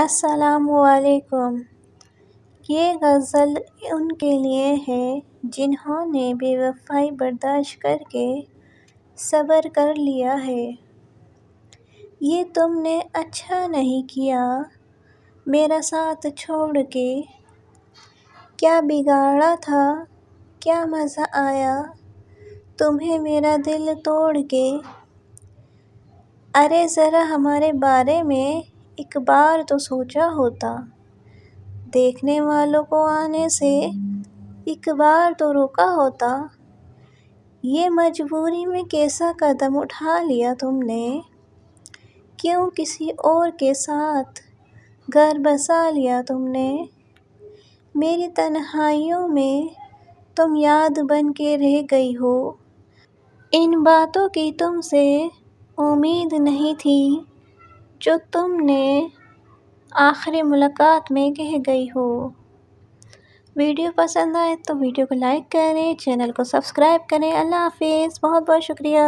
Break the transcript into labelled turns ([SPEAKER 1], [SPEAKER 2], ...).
[SPEAKER 1] السلام علیکم۔ یہ غزل ان کے لیے ہے جنہوں نے بے وفائی برداشت کر کے صبر کر لیا ہے۔ یہ تم نے اچھا نہیں کیا میرا ساتھ چھوڑ کے، کیا بگاڑا تھا کیا مزہ آیا تمہیں میرا دل توڑ کے۔ ارے ذرا ہمارے بارے میں ایک بار تو سوچا ہوتا، دیکھنے والوں کو آنے سے ایک بار تو روکا ہوتا۔ یہ مجبوری میں کیسا قدم اٹھا لیا تم نے، کیوں کسی اور کے ساتھ گھر بسا لیا تم نے۔ میری تنہائیوں میں تم یاد بن کے رہ گئی ہو، ان باتوں کی تم سے امید نہیں تھی جو تم نے آخری ملاقات میں کہہ گئی ہو۔ ویڈیو پسند آئے تو ویڈیو کو لائک کریں، چینل کو سبسکرائب کریں۔ اللہ حافظ، بہت بہت شکریہ۔